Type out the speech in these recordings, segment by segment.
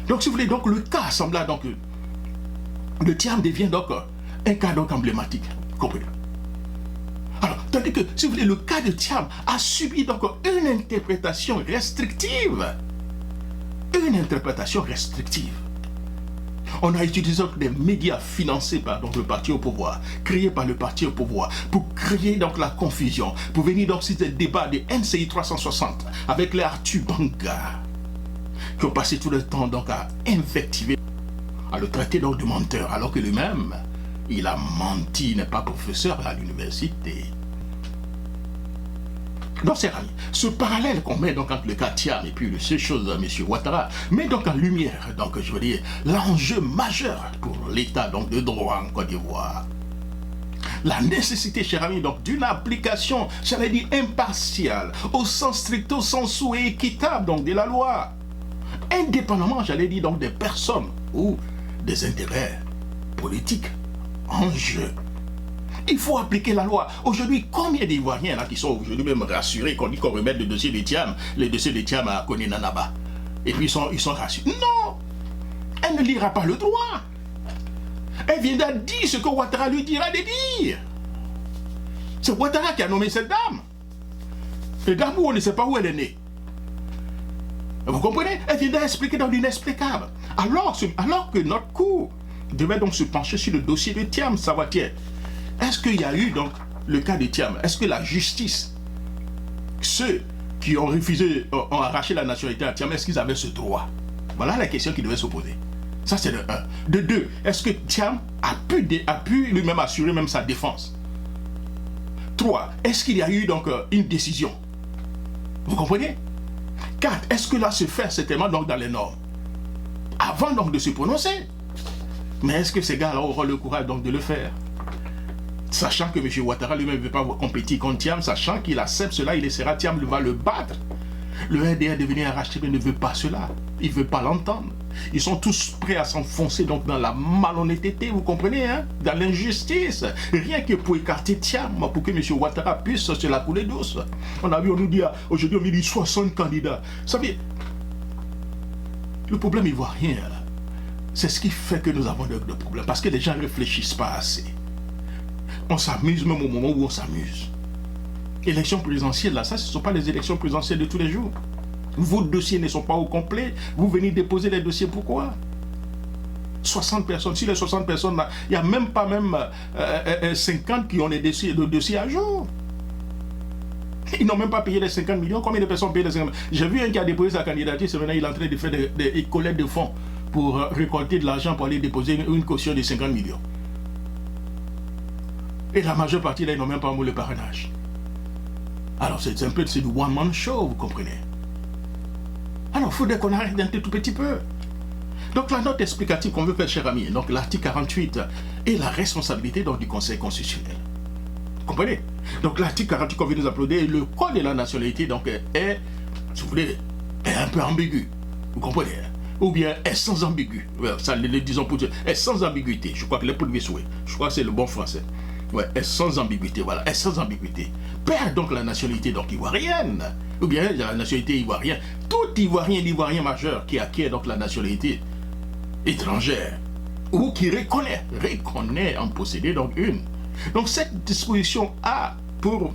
Donc, si vous voulez, donc, le cas semblable, donc, le Thiam devient donc un cas donc emblématique. Comprenez? Alors, tandis que, si vous voulez, le cas de Thiam a subi donc une interprétation restrictive. Une interprétation restrictive. On a utilisé donc des médias financés par donc, le parti au pouvoir, créés par le parti au pouvoir, pour créer donc la confusion, pour venir donc sur des débats de NCI 360 avec les Arthur Banga, qui ont passé tout le temps donc à invectiver, à le traiter donc de menteur, alors que lui-même, il a menti, il n'est pas professeur à l'université. Donc, c'est amis, ce parallèle qu'on met donc entre le cas Thiam et puis ces choses de M. Ouattara met donc en lumière, donc je veux dire, l'enjeu majeur pour l'état donc de droit en Côte d'Ivoire. La nécessité, cher ami, donc d'une application, j'allais dire impartiale, au sens stricto sensu et équitable donc de la loi, indépendamment, j'allais dire donc des personnes ou des intérêts politiques en jeu. Il faut appliquer la loi. Aujourd'hui, combien d'Ivoiriens là qui sont aujourd'hui même rassurés qu'on dit qu'on remette le dossier de Thiam, les dossiers de Thiam à Kone Nanaba. Et puis ils sont rassurés. Non! Elle ne lira pas le droit. Elle viendra dire ce que Ouattara lui dira de dire. C'est Ouattara qui a nommé cette dame. Et dame où on ne sait pas où elle est née. Vous comprenez? Elle viendra expliquer dans l'inexplicable. Alors que notre cour devait donc se pencher sur le dossier de Thiam, savoir tiens. Est-ce qu'il y a eu donc le cas de Thiam? Est-ce que la justice, ceux qui ont refusé, ont arraché la nationalité à Thiam, est-ce qu'ils avaient ce droit? Voilà la question qui devait se poser. Ça c'est de 1. De 2, est-ce que Thiam a pu lui-même assurer même sa défense? 3, est-ce qu'il y a eu donc une décision? Vous comprenez? 4, est-ce que là se fait certainement donc dans les normes? Avant donc de se prononcer. Mais est-ce que ces gars-là auront le courage donc de le faire? Sachant que M. Ouattara lui-même ne veut pas compétir contre Thiam, sachant qu'il accepte cela, il laissera Thiam va le battre. Le RDA de venir arracher, mais ne veut pas cela. Il ne veut pas l'entendre. Ils sont tous prêts à s'enfoncer donc dans la malhonnêteté, vous comprenez, hein, dans l'injustice. Rien que pour écarter Thiam, pour que M. Ouattara puisse se la couler douce. On a vu, on nous dit, aujourd'hui, on nous dit 60 candidats. Vous savez, le problème ivoirien, c'est ce qui fait que nous avons de problèmes. Parce que les gens ne réfléchissent pas assez. On s'amuse même au moment où on s'amuse. Élections présidentielles, là, ça, ce ne sont pas les élections présidentielles de tous les jours. Vos dossiers ne sont pas au complet. Vous venez déposer les dossiers, pourquoi? 60 personnes. Si les 60 personnes, là, il n'y a même pas 50 qui ont les dossiers à jour. Ils n'ont même pas payé les 50 millions. Combien de personnes payent les 50 millions? J'ai vu un qui a déposé sa candidature, c'est maintenant il est en train de faire des collectes de fonds pour récolter de l'argent pour aller déposer une caution de 50 millions. Et la majeure partie, là, ils n'ont même pas le parrainage. Alors, c'est un peu du one-man show, vous comprenez. Alors, il faudrait qu'on arrête d'un tout petit peu. Donc, la note explicative qu'on veut faire, cher ami, donc l'article 48 est la responsabilité donc, du Conseil constitutionnel. Vous comprenez? Donc, l'article 48 qu'on veut nous applaudir, le code de la nationalité, donc, est, si vous voulez, est un peu ambigu. Vous comprenez? Ou bien est sans ambigu. Ça, le disons pour dire, est sans ambiguïté. Je crois que les premiers souhaits. Je crois que c'est le bon français. Ouais, est sans ambiguïté, voilà, est sans ambiguïté. Perd donc la nationalité donc ivoirienne, ou bien la nationalité ivoirienne. Tout l'Ivoirien majeur qui acquiert donc la nationalité étrangère, ou qui reconnaît en posséder donc une. Donc cette disposition a pour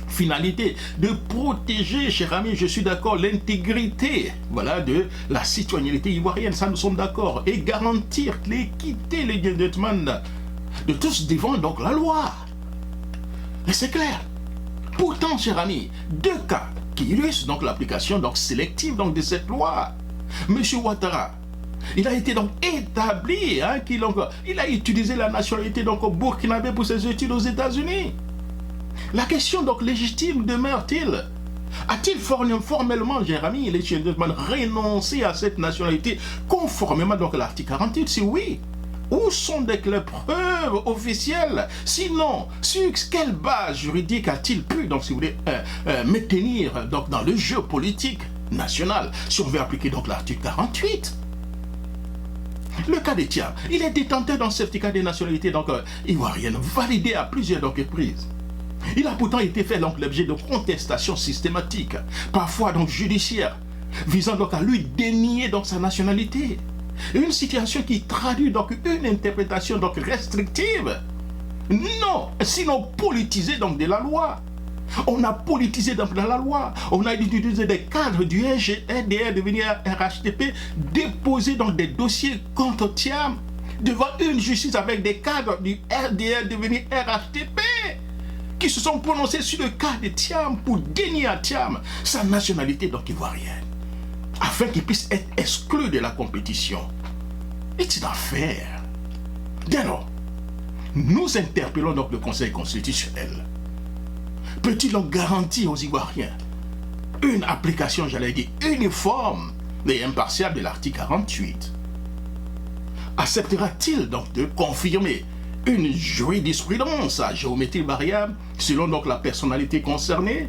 finalité de protéger, cher ami, je suis d'accord, l'intégrité, voilà, de la citoyenneté ivoirienne, ça nous sommes d'accord, et garantir l'équité, le gentleman de tous devant donc la loi. Et c'est clair. Pourtant, cher ami, deux cas qui illustrent donc l'application donc sélective donc de cette loi. Monsieur Ouattara, il a été donc établi, hein, il a utilisé la nationalité donc au burkinabé pour ses études aux États-Unis. La question donc légitime demeure-t-il? A-t-il formellement, cher ami, renoncé à cette nationalité conformément donc à l'article 48? Si oui, où sont les preuves officielles? Sinon, sur quelle base juridique a-t-il pu, donc, si vous voulez, maintenir donc, dans le jeu politique national, si on veut appliquer donc l'article 48? Le cas de Thiam, il est détenteur d'un certificat de nationalité donc, ivoirienne, validé à plusieurs donc, reprises. Il a pourtant été fait l'objet de contestations systématiques, parfois donc judiciaires, visant donc à lui dénier donc sa nationalité. Une situation qui traduit donc une interprétation donc restrictive. Non, sinon politisée donc de la loi. On a politisé donc dans la loi. On a utilisé des cadres du RDR devenir RHTP, déposer donc des dossiers contre Thiam devant une justice avec des cadres du RDR devenir RHTP qui se sont prononcés sur le cas de Thiam pour dénier à Thiam sa nationalité donc ivoirienne, afin qu'il puisse être exclu de la compétition. C'est une affaire. Dès lors, nous interpellons donc le Conseil constitutionnel. Peut-il donc garantir aux Ivoiriens une application, j'allais dire, uniforme et impartiale de l'article 48? Acceptera-t-il donc de confirmer une jurisprudence à géométrie variable selon donc la personnalité concernée?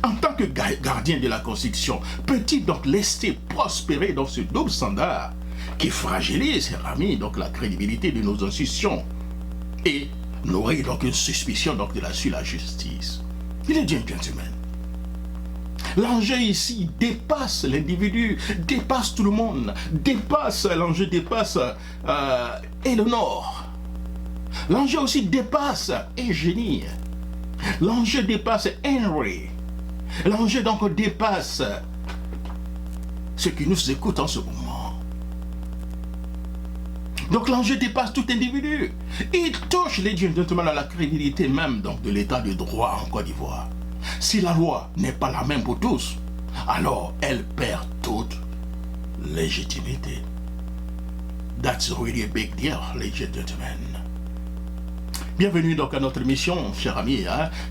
En tant que gardien de la Constitution, peut-il donc laisser prospérer dans ce double standard qui fragilise, cher ami, donc la crédibilité de nos institutions et nourrit donc une suspicion donc de sur la justice? Il est bien, gentlemen. L'enjeu ici dépasse l'individu, dépasse tout le monde, l'enjeu dépasse Eleanor. L'enjeu aussi dépasse Eugénie. L'enjeu dépasse Henry. L'enjeu donc dépasse ceux qui nous écoutent en ce moment. Donc l'enjeu dépasse tout individu. Il touche, les gentlemen, à la crédibilité même donc, de l'état de droit en Côte d'Ivoire. Si la loi n'est pas la même pour tous, alors elle perd toute légitimité. That's really a big deal, ladies and gentlemen. Bienvenue donc à notre émission, chers amis,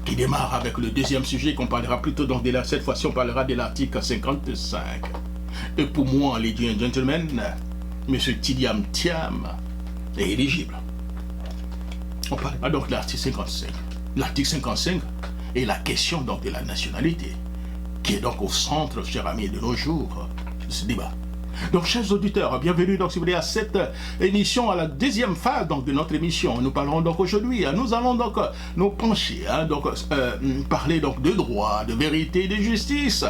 qui démarre avec le deuxième sujet qu'on parlera plutôt donc de cette fois-ci on parlera de l'article 55. Et pour moi, ladies and gentlemen, M. Tidiam Thiam est éligible. On parlera donc de l'article 55. L'article 55 est la question donc de la nationalité, qui est donc au centre, chers amis, de nos jours, de ce débat. Donc, chers auditeurs, bienvenue donc, si vous voulez, à cette émission, à la deuxième phase donc, de notre émission. Nous parlerons donc aujourd'hui, nous allons donc nous pencher, parler donc de droit, de vérité, de justice.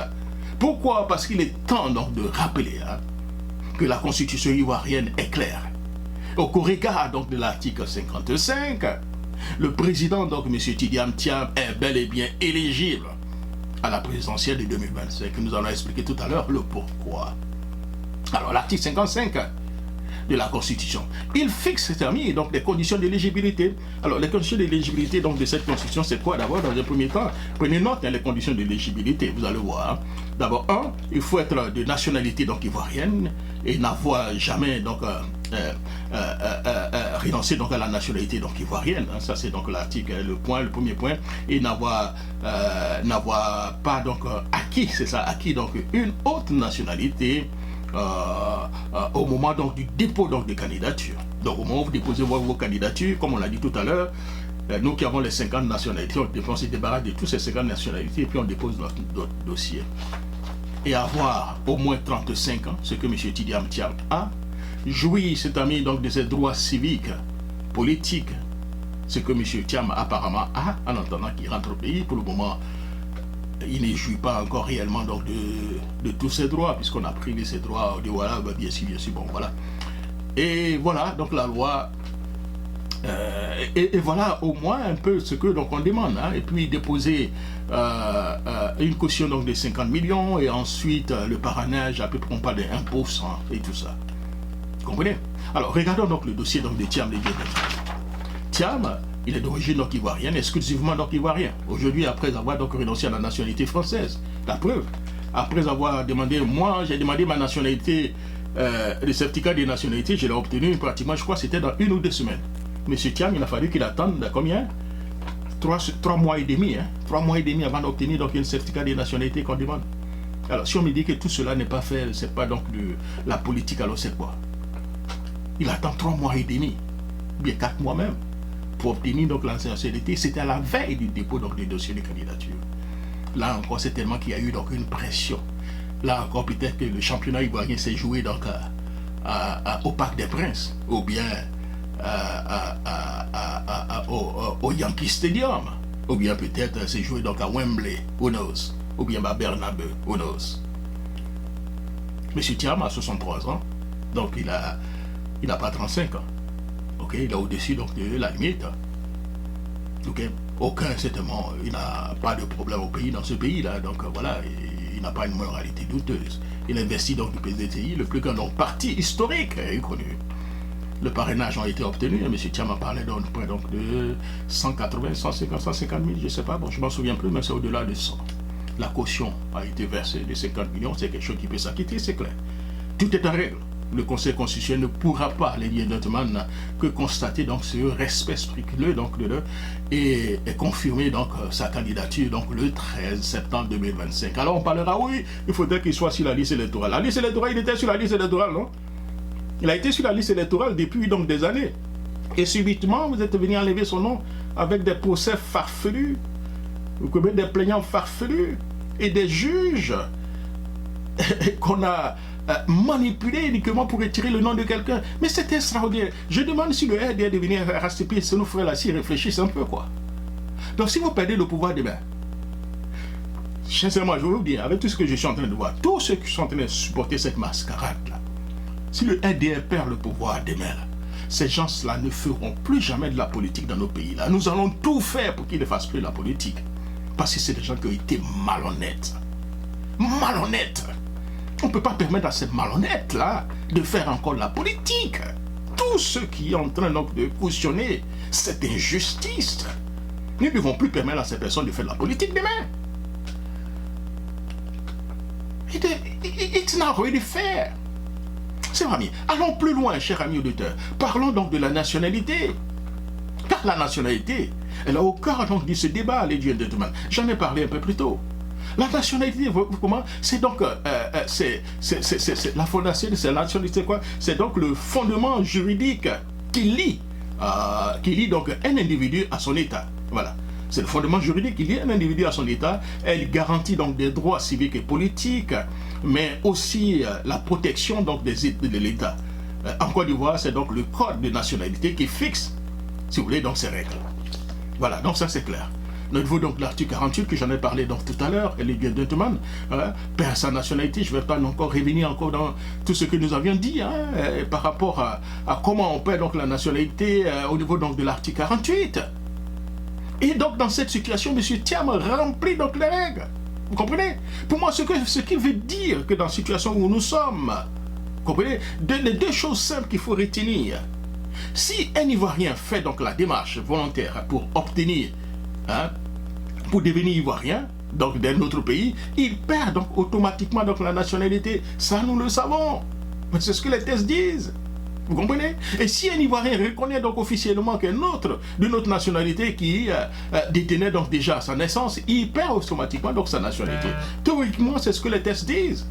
Pourquoi? Parce qu'il est temps donc de rappeler que la constitution ivoirienne est claire. Au regard donc de l'article 55, le président donc M. Tidiam Thiam est bel et bien éligible à la présidentielle de 2025. Nous allons expliquer tout à l'heure le pourquoi. Alors l'article 55 de la Constitution, il fixe, c'est terminé, donc les conditions d'éligibilité. Alors les conditions d'éligibilité donc de cette Constitution, c'est quoi? D'abord, dans un premier temps, prenez note les conditions d'éligibilité, vous allez voir. D'abord, il faut être de nationalité donc ivoirienne et n'avoir jamais donc renoncé donc à la nationalité donc ivoirienne. Ça c'est donc l'article, le premier point, et n'avoir pas donc acquis, c'est ça, acquis donc une autre nationalité. Au moment donc du dépôt donc des candidatures. Donc au moment où vous déposez vos candidatures, comme on l'a dit tout à l'heure, nous qui avons les 50 nationalités, on se débarrasse de toutes ces 50 nationalités et puis on dépose notre dossier. Et avoir au moins 35 ans, ce que M. Tidiam Thiam a, jouir cet ami donc de ses droits civiques, politiques, ce que M. Thiam apparemment a, en attendant qu'il rentre au pays. Pour le moment, il ne jouit pas encore réellement donc de tous ses droits, puisqu'on a privé ses droits, on dit voilà, bien sûr, bon, voilà. Et voilà, donc la loi, et voilà au moins un peu ce que donc on demande, et puis déposer une caution donc de 50 millions, et ensuite le parrainage, à peu près on parle de 1% et tout ça. Vous comprenez? Alors, regardons donc le dossier donc de Thiam. Thiam, il est d'origine donc ivoirienne, exclusivement donc ivoirien. Aujourd'hui, après avoir donc renoncé à la nationalité française, la preuve, après avoir demandé, moi j'ai demandé ma nationalité, le certificat de nationalité, je l'ai obtenu pratiquement, je crois que c'était dans 1 ou 2 semaines. Monsieur Thiam, il a fallu qu'il attende combien? 3 mois et demi, 3 mois et demi avant d'obtenir donc un certificat de nationalité qu'on demande. Alors, si on me dit que tout cela n'est pas fait, c'est pas donc de la politique, alors c'est quoi? Il attend 3 mois et demi, bien 4 mois même, pour obtenir donc la nationalité. C'était à la veille du dépôt donc du dossier de candidature. Là encore, c'est tellement qu'il y a eu donc une pression. Là encore, peut-être que le championnat ivoirien s'est joué donc au Parc des Princes, ou bien au Yankee Stadium, ou bien peut-être s'est joué donc à Wembley, who knows, ou bien à Bernabeu, who knows. M. Thiam a 63 ans, donc il n'a pas 35 ans. Ok, il est au-dessus donc de la limite. Ok, aucun, certainement, il n'a pas de problème au pays, dans ce pays-là, donc voilà, il n'a pas une moralité douteuse. Il investit donc du PDCI, le plus grand donc, parti historique connu. Le parrainage a été obtenu, M. Thiam a parlé d'un point donc, de 180, 150, 150 000, je ne sais pas, bon, je ne m'en souviens plus, mais c'est au-delà de 100. La caution a été versée de 50 millions, c'est quelque chose qui peut s'acquitter, c'est clair. Tout est en règle. Le Conseil constitutionnel ne pourra pas, Lady Gentlemen, que constater donc ce respect scrupuleux donc, et confirmer donc sa candidature donc, le 13 septembre 2025. Alors on parlera, oui, il faudrait qu'il soit sur la liste électorale. La liste électorale, il était sur la liste électorale, non? Il a été sur la liste électorale depuis donc des années. Et subitement, vous êtes venu enlever son nom avec des procès farfelus, des plaignants farfelus et des juges qu'on a manipulés uniquement pour retirer le nom de quelqu'un. Mais c'est extraordinaire. Je demande si le RDR de venir RHCP, ça nous ferait là, s'ils réfléchissent un peu, quoi. Donc si vous perdez le pouvoir demain, sincèrement, je vais vous dire, avec tout ce que je suis en train de voir, tous ceux qui sont en train de supporter cette mascarade-là, si le RDR perd le pouvoir demain, ces gens-là ne feront plus jamais de la politique dans nos pays-là. Nous allons tout faire pour qu'ils ne fassent plus la politique. Parce que c'est des gens qui ont été malhonnêtes. Malhonnêtes. On ne peut pas permettre à ces malhonnêtes-là de faire encore la politique. Tous ceux qui sont en train donc de cautionner cette injustice, nous ne devons plus permettre à ces personnes de faire la politique demain. It's not really fair. C'est vrai. Allons plus loin, chers amis auditeurs. Parlons donc de la nationalité. Car la nationalité, elle a au cœur donc de ce débat, les dieux de demain. J'en ai parlé un peu plus tôt. La nationalité, comment? C'est donc la fondation de cette nationalité, quoi? C'est donc le fondement juridique qui lie donc un individu à son État. Voilà. C'est le fondement juridique qui lie un individu à son État. Elle garantit donc des droits civiques et politiques, mais aussi la protection donc de l'État. En Côte d'Ivoire, c'est donc le code de nationalité qui fixe, si vous voulez, donc ces règles. Voilà, donc ça c'est clair. Au niveau donc de l'article 48 que j'en ai parlé donc tout à l'heure, les gentlemen, perd sa nationalité, je ne vais pas encore revenir encore dans tout ce que nous avions dit par rapport à comment on perd donc la nationalité au niveau donc de l'article 48. Et donc dans cette situation, M. Thiam remplit donc les règles. Vous comprenez? Pour moi, ce qui veut dire que dans la situation où nous sommes, vous comprenez, les deux choses simples qu'il faut retenir. Si un Ivoirien fait donc la démarche volontaire pour obtenir, pour devenir Ivoirien, donc d'un autre pays, il perd donc automatiquement donc la nationalité. Ça, nous le savons. C'est ce que les tests disent. Vous comprenez? Et si un Ivoirien reconnaît donc officiellement qu'un autre d'une autre nationalité qui détenait donc déjà à sa naissance, il perd automatiquement donc sa nationalité. Théoriquement, c'est ce que les tests disent.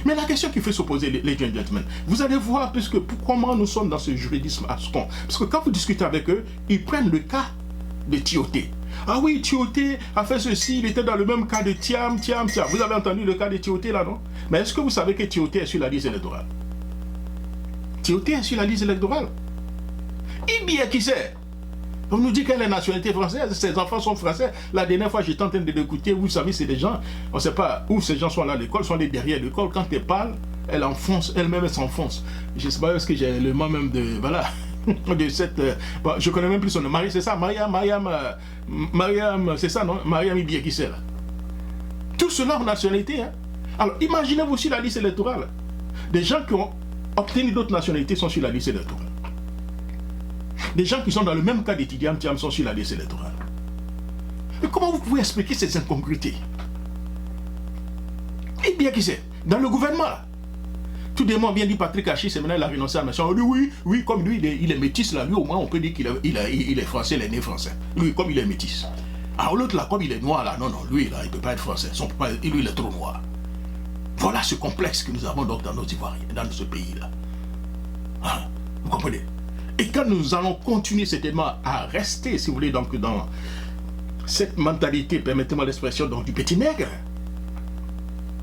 Mais la question qui fait s'opposer les gentlemen, vous allez voir comment nous sommes dans ce juridisme abscon. Parce que quand vous discutez avec eux, ils prennent le cas de Tioté. Ah oui, Tioté a fait ceci, il était dans le même cas de Thiam. Vous avez entendu le cas de Tioté là, non? Mais est-ce que vous savez que Tioté est sur la liste électorale? Tioté est sur la liste électorale. Et bien qui sait? On nous dit qu'elle est nationalité française, ses enfants sont français. La dernière fois, j'étais en train de l'écouter, vous savez, c'est des gens, on ne sait pas où ces gens sont là à l'école, sont les derrière l'école. Quand elle parle, elle enfonce, elle-même elle s'enfonce. Je ne sais pas, est-ce que j'ai le nom même de, voilà, de cette, bon, je ne connais même plus son nom. Marie, c'est ça, Mariam, c'est ça, non? Mariam Ibié qui c'est là. Tout cela en nationalité, hein. Alors, imaginez-vous aussi la liste électorale. Des gens qui ont obtenu d'autres nationalités sont sur la liste électorale. Des gens qui sont dans le même cas d'étudiants sont sur la liste électorale. Mais comment vous pouvez expliquer ces incongruités? Et bien qui c'est? Dans le gouvernement, là. Tout le monde vient dire Patrick Achis, c'est maintenant il a renoncé à la nation. On dit oui, comme lui, il est métis, là, lui au moins on peut dire qu'il est français, il est né français. Lui, comme il est métis. Alors l'autre là, comme il est noir, là, non, lui, là, il ne peut pas être français. Lui, il est trop noir. Voilà ce complexe que nous avons donc dans nos Ivoiriens, dans ce pays-là. Vous comprenez? Et quand nous allons continuer certainement à rester, si vous voulez, donc dans cette mentalité, permettez-moi l'expression, donc du petit nègre,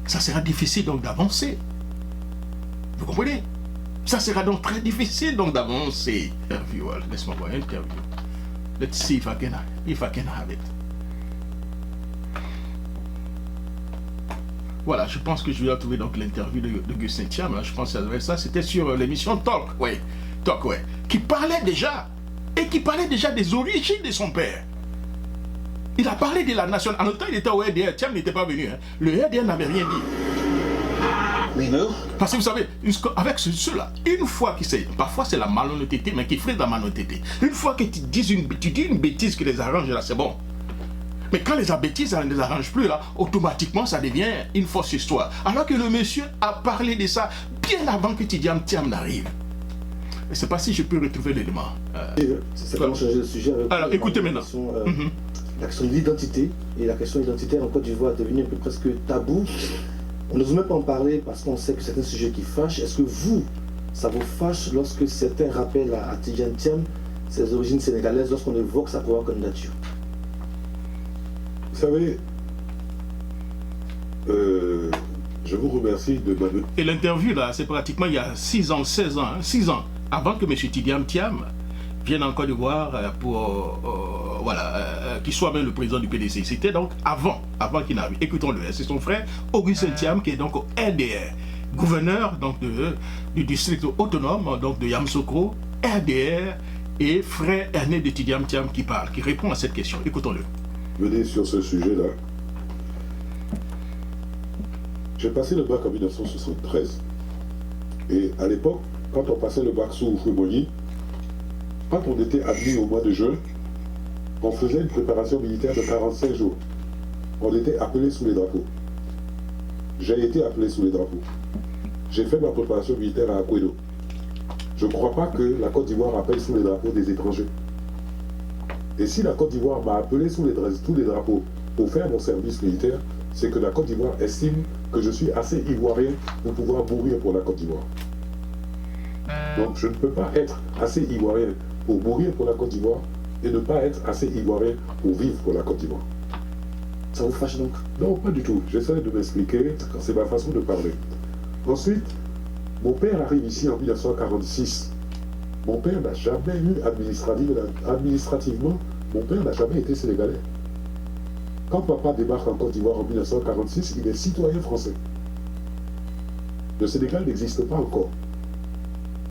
ça sera difficile donc d'avancer. Vous comprenez? Ça sera donc très difficile donc d'avancer. Interview, laisse-moi voir interview. Let's see if I can have it. Voilà, je pense que je vais retrouver donc l'interview de Gustin Thiam. Je pense que ça, c'était sur l'émission Talk, ouais. Talk, ouais. Qui parlait déjà, et qui parlait déjà des origines de son père. Il a parlé de la nation. En même temps, il était au RDR. Thiam n'était pas venu. Hein. Le RDR n'avait rien dit. Mais non. Parce que vous savez, avec ceux-là, une fois qu'ils savent, parfois c'est la malhonnêteté, mais qui ferait de la malhonnêteté. Une fois que tu dis une bêtise qui les arrange, là, c'est bon. Mais quand les bêtises, ça ne les arrange plus, là, automatiquement, ça devient une fausse histoire. Alors que le monsieur a parlé de ça bien avant que Tidiane Thiam n'arrive. Je ne sais pas si je peux retrouver l'élément. C'est comment changer de sujet avec alors, écoutez maintenant. La question de l'identité, et la question identitaire en Côte d'Ivoire est devenue un peu presque tabou. On n'ose même pas en parler parce qu'on sait que c'est un sujet qui fâche. Est-ce que vous, ça vous fâche lorsque certains rappellent à Tidiane Thiam ses origines sénégalaises lorsqu'on évoque sa première candidature? Vous savez, je vous remercie de ma... Et l'interview, là, c'est pratiquement il y a 6 ans, 16 ans, hein, 6 ans, avant que M. Tidiane Thiam vienne en Côte d'Ivoire pour, qu'il soit même le président du PDC. C'était donc avant qu'il n'arrive. Écoutons-le, c'est son frère, Augustin Thiam, qui est donc au RDR, gouverneur donc, du district autonome donc, de Yamoussoukro, RDR, et frère aîné de Tidiane Thiam qui parle, qui répond à cette question. Écoutons-le. Venez sur ce sujet-là. J'ai passé le bac en 1973. Et à l'époque, quand on passait le bac sous Fouimoni, quand on était admis au mois de juin, on faisait une préparation militaire de 45 jours. On était appelé sous les drapeaux. J'ai été appelé sous les drapeaux. J'ai fait ma préparation militaire à Akwedo. Je ne crois pas que la Côte d'Ivoire appelle sous les drapeaux des étrangers. Et si la Côte d'Ivoire m'a appelé sous tous les drapeaux pour faire mon service militaire, c'est que la Côte d'Ivoire estime que je suis assez ivoirien pour pouvoir mourir pour la Côte d'Ivoire. Donc je ne peux pas être assez ivoirien pour mourir pour la Côte d'Ivoire et ne pas être assez ivoirien pour vivre pour la Côte d'Ivoire. Ça vous fâche donc? Non, pas du tout. J'essaie de m'expliquer. C'est ma façon de parler. Ensuite, mon père arrive ici en 1946. Mon père n'a jamais eu administrativement, mon père n'a jamais été sénégalais. Quand papa débarque en Côte d'Ivoire en 1946, il est citoyen français. Le Sénégal n'existe pas encore.